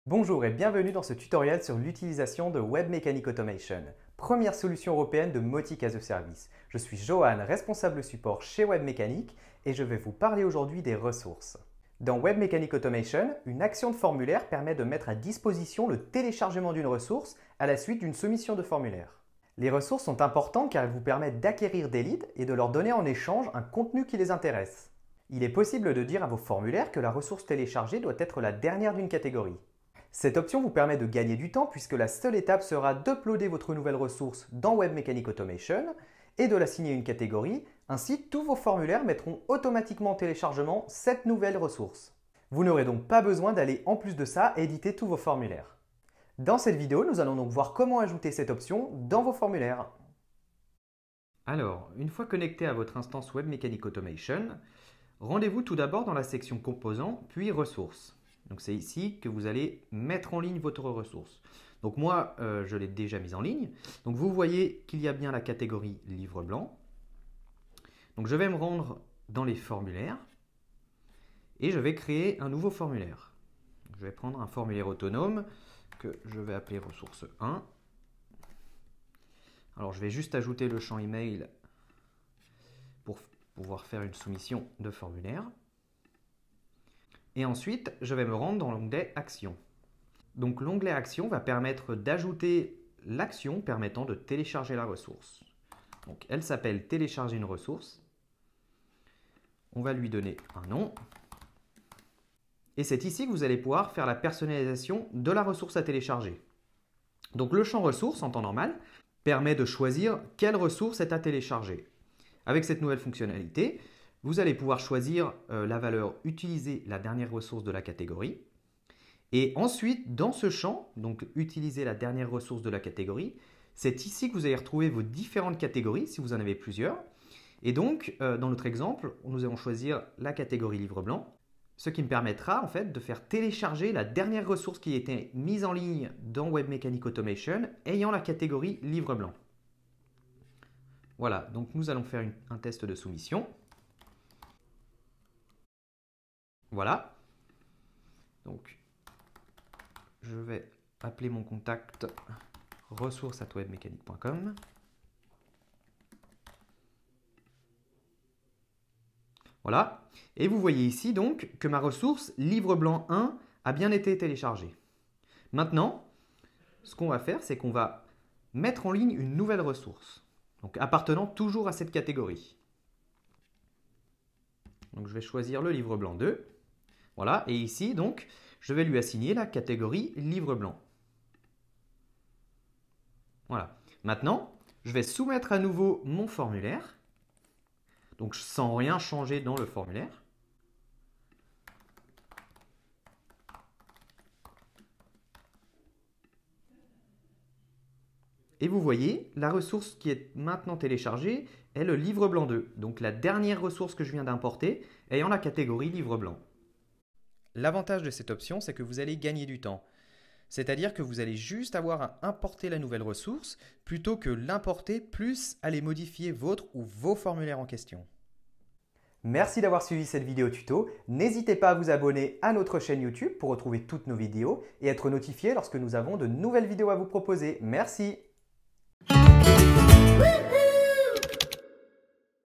Bonjour et bienvenue dans ce tutoriel sur l'utilisation de Web Mechanic Automation, première solution européenne de Mautic as a Service. Je suis Johan, responsable support chez Web Mechanic et je vais vous parler aujourd'hui des ressources. Dans Web Mechanic Automation, une action de formulaire permet de mettre à disposition le téléchargement d'une ressource à la suite d'une soumission de formulaire. Les ressources sont importantes car elles vous permettent d'acquérir des leads et de leur donner en échange un contenu qui les intéresse. Il est possible de dire à vos formulaires que la ressource téléchargée doit être la dernière d'une catégorie. Cette option vous permet de gagner du temps puisque la seule étape sera d'uploader votre nouvelle ressource dans Web Mechanic Automation et de l'assigner une catégorie. Ainsi, tous vos formulaires mettront automatiquement en téléchargement cette nouvelle ressource. Vous n'aurez donc pas besoin d'aller en plus de ça éditer tous vos formulaires. Dans cette vidéo, nous allons donc voir comment ajouter cette option dans vos formulaires. Alors, une fois connecté à votre instance Web Mechanic Automation, rendez-vous tout d'abord dans la section Composants, puis Ressources. Donc c'est ici que vous allez mettre en ligne votre ressource. Donc moi, je l'ai déjà mise en ligne. Donc vous voyez qu'il y a bien la catégorie livre blanc. Donc je vais me rendre dans les formulaires et je vais créer un nouveau formulaire. Je vais prendre un formulaire autonome que je vais appeler ressource 1. Alors je vais juste ajouter le champ email pour pouvoir faire une soumission de formulaire. Et ensuite, je vais me rendre dans l'onglet Actions. Donc l'onglet Actions va permettre d'ajouter l'action permettant de télécharger la ressource. Donc elle s'appelle Télécharger une ressource. On va lui donner un nom. Et c'est ici que vous allez pouvoir faire la personnalisation de la ressource à télécharger. Donc le champ Ressources, en temps normal, permet de choisir quelle ressource est à télécharger. Avec cette nouvelle fonctionnalité, vous allez pouvoir choisir la valeur « Utiliser la dernière ressource de la catégorie ». Et ensuite, dans ce champ, donc « Utiliser la dernière ressource de la catégorie », c'est ici que vous allez retrouver vos différentes catégories, si vous en avez plusieurs. Et donc, dans notre exemple, nous allons choisir la catégorie « Livre blanc », ce qui me permettra en fait de faire télécharger la dernière ressource qui était mise en ligne dans Web Mechanic Automation ayant la catégorie « Livre blanc ». Voilà, donc nous allons faire un test de soumission. Voilà, donc je vais appeler mon contact ressources@webmechanic.com. Voilà, et vous voyez ici donc que ma ressource livre blanc 1 a bien été téléchargée. Maintenant, ce qu'on va faire, c'est qu'on va mettre en ligne une nouvelle ressource, donc appartenant toujours à cette catégorie. Donc je vais choisir le livre blanc 2. Voilà, et ici, donc, je vais lui assigner la catégorie livre blanc. Voilà. Maintenant, je vais soumettre à nouveau mon formulaire, donc sans rien changer dans le formulaire. Et vous voyez, la ressource qui est maintenant téléchargée est le livre blanc 2, donc la dernière ressource que je viens d'importer ayant la catégorie livre blanc. L'avantage de cette option, c'est que vous allez gagner du temps. C'est-à-dire que vous allez juste avoir à importer la nouvelle ressource plutôt que l'importer plus aller modifier votre ou vos formulaires en question. Merci d'avoir suivi cette vidéo tuto. N'hésitez pas à vous abonner à notre chaîne YouTube pour retrouver toutes nos vidéos et être notifié lorsque nous avons de nouvelles vidéos à vous proposer. Merci.